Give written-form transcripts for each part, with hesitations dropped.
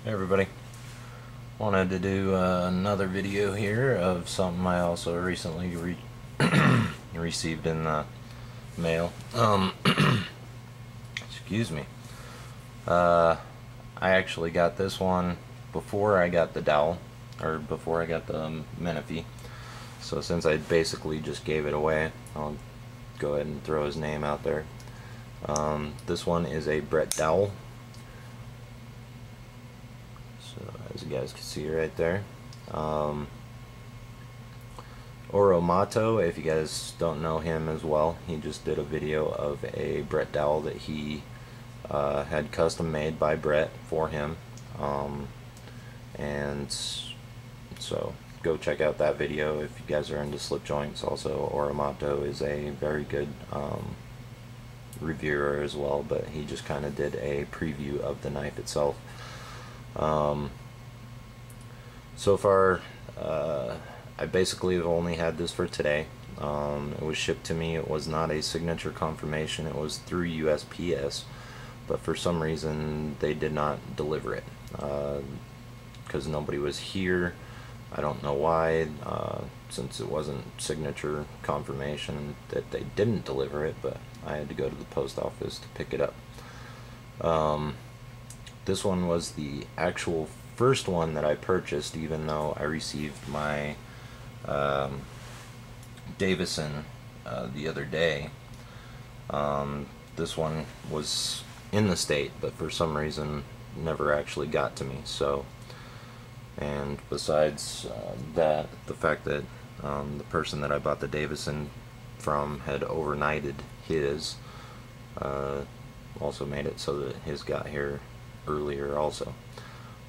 Hey everybody, wanted to do another video here of something I also recently received in the mail. Excuse me. I actually got this one before I got the dowel, or before I got the Menifee. So since I basically just gave it away, I'll go ahead and throw his name out there. This one is a Bret Dowell. So as you guys can see right there, Oromato, if you guys don't know him as well, he just did a video of a Bret Dowell that he had custom made by Bret for him, and so go check out that video if you guys are into slip joints. Also, Oromato is a very good reviewer as well, but he just kind of did a preview of the knife itself. So far, I basically have only had this for today. It was shipped to me. It was not a signature confirmation. It was through USPS, but for some reason they did not deliver it because nobody was here. I don't know why, since it wasn't signature confirmation that they didn't deliver it, but I had to go to the post office to pick it up. This one was the actual first one that I purchased, even though I received my Davison the other day. This one was in the state, but for some reason never actually got to me. So, and besides that, the fact that the person that I bought the Davison from had overnighted his also made it so that his got here earlier also.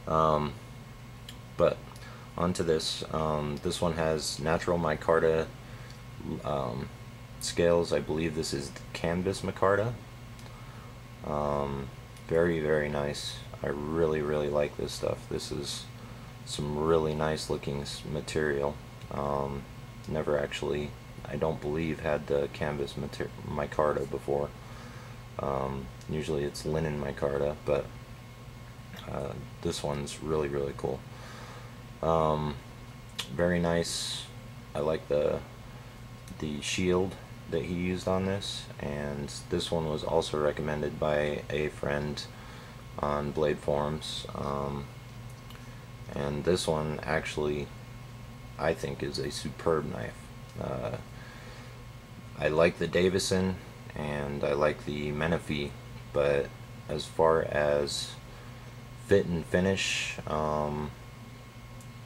But onto this. This one has natural micarta scales. I believe this is the Canvas Micarta. Very, very nice. I really, really like this stuff. This is some really nice looking material. Never actually, I don't believe, had the Canvas micarta before. Usually it's linen micarta, but this one's really, really cool. Very nice. I like the shield that he used on this, and this one was also recommended by a friend on Blade Forums, and this one actually I think is a superb knife. I like the Davison and I like the Menifee, but as far as fit and finish,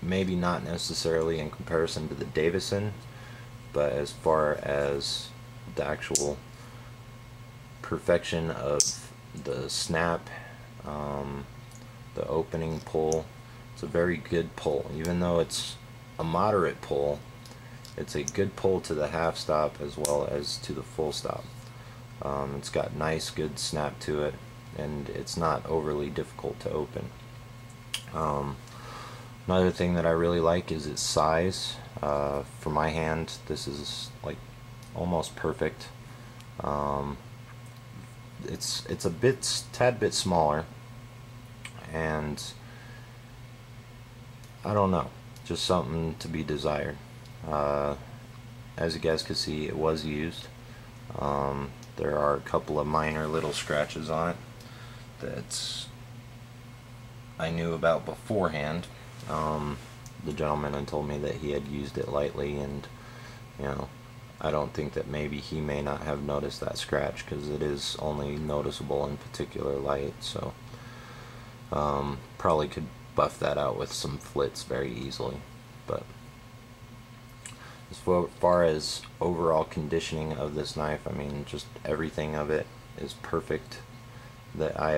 maybe not necessarily in comparison to the Davison, but as far as the actual perfection of the snap, the opening pull, it's a very good pull. Even though it's a moderate pull, it's a good pull to the half stop as well as to the full stop. It's got nice, good snap to it, and it's not overly difficult to open. Another thing that I really like is its size. For my hand, this is like almost perfect. It's a tad bit smaller, and I don't know, just something to be desired. As you guys can see, it was used. There are a couple of minor little scratches on it that I knew about beforehand. The gentleman had told me that he had used it lightly, and you know, I don't think that maybe he may not have noticed that scratch because it is only noticeable in particular light. So probably could buff that out with some flits very easily. But as far as overall conditioning of this knife, I mean, just everything of it is perfect. That I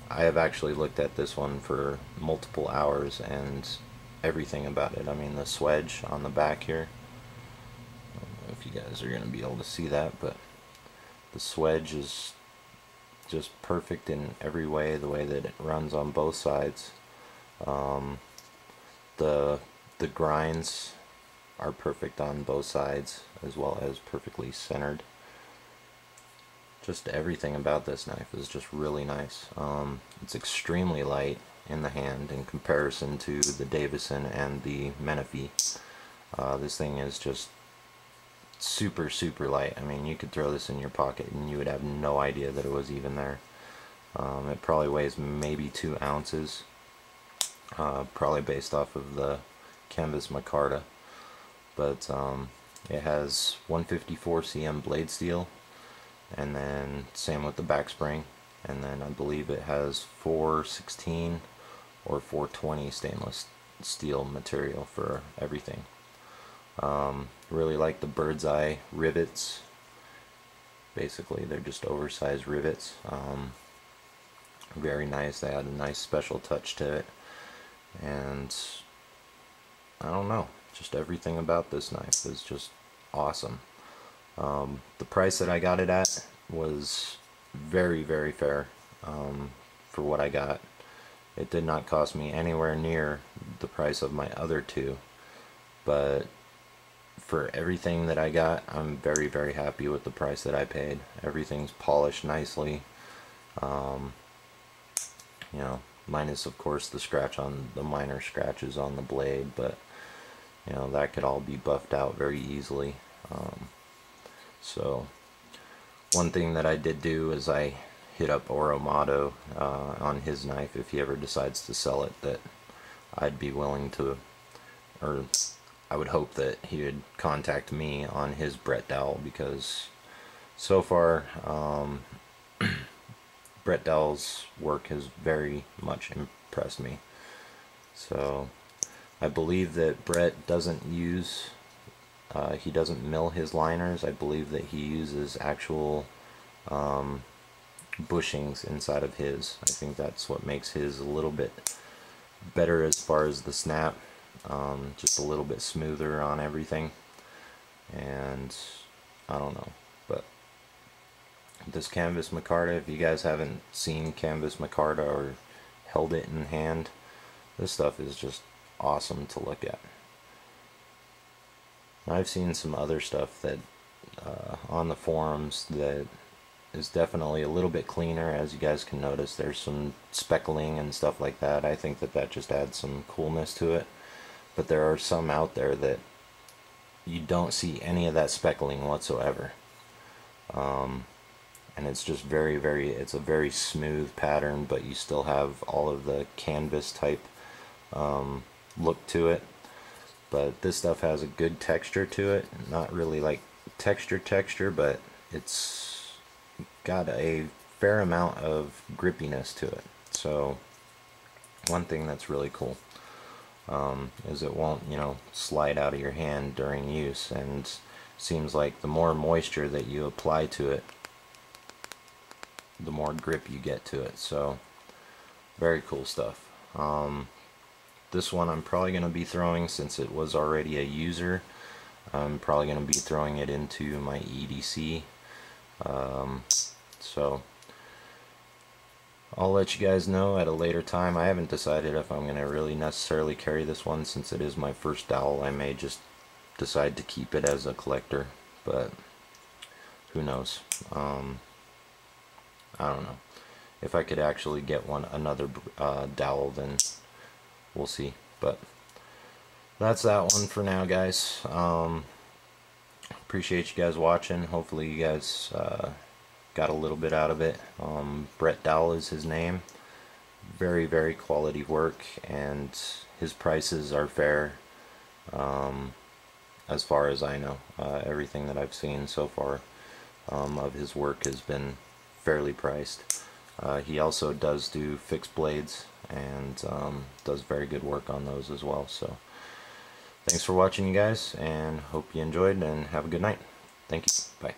have actually looked at this one for multiple hours, and everything about it. I mean, the swedge on the back here, I don't know if you guys are going to be able to see that, but the swedge is just perfect in every way, the way that it runs on both sides. The grinds are perfect on both sides, as well as perfectly centered. Just everything about this knife is just really nice. It's extremely light, in the hand in comparison to the Davison and the Menifee. This thing is just super, super light. I mean, you could throw this in your pocket and you would have no idea that it was even there. It probably weighs maybe 2 ounces, probably based off of the Canvas Micarta, but it has 154 cm blade steel, and then same with the back spring, and then I believe it has 416 or 420 stainless steel material for everything. Really like the bird's eye rivets. Basically, they're just oversized rivets. Very nice. They add a nice special touch to it, and I don't know, just everything about this knife is just awesome. The price that I got it at was very, very fair for what I got. It did not cost me anywhere near the price of my other two, but for everything that I got, I'm very, very happy with the price that I paid. Everything's polished nicely, you know, minus of course the minor scratches on the blade, but you know, that could all be buffed out very easily. So one thing that I did do is I hit up Oromato on his knife if he ever decides to sell it, that I'd be willing to, or I would hope that he would contact me on his Bret Dowell, because so far Bret Dowell's work has very much impressed me. So I believe that Bret doesn't use, he doesn't mill his liners. I believe that he uses actual bushings inside of his. I think that's what makes his a little bit better as far as the snap, just a little bit smoother on everything. And I don't know, but this Canvas Micarta, if you guys haven't seen Canvas Micarta or held it in hand, this stuff is just awesome to look at. I've seen some other stuff that on the forums that is definitely a little bit cleaner. As you guys can notice, there's some speckling and stuff like that. I think that that just adds some coolness to it, but there are some out there that you don't see any of that speckling whatsoever, and it's just very, very, it's a very smooth pattern, but you still have all of the canvas type look to it. But this stuff has a good texture to it, not really like texture, but it's got a fair amount of grippiness to it. So one thing that's really cool is it won't, you know, slide out of your hand during use, and seems like the more moisture that you apply to it, the more grip you get to it. So very cool stuff. This one I'm probably going to be throwing, since it was already a user, I'm probably going to be throwing it into my EDC. So I'll let you guys know at a later time. I haven't decided if I'm going to really necessarily carry this one, since it is my first dowel. I may just decide to keep it as a collector, but who knows. I don't know. If I could actually get another dowel, then we'll see. But that's that one for now, guys. Appreciate you guys watching. Hopefully you guys got a little bit out of it. Bret Dowell is his name. Very, very quality work, and his prices are fair, as far as I know. Everything that I've seen so far of his work has been fairly priced. He also does do fixed blades, and does very good work on those as well. So thanks for watching, you guys, and hope you enjoyed, and have a good night. Thank you. Bye.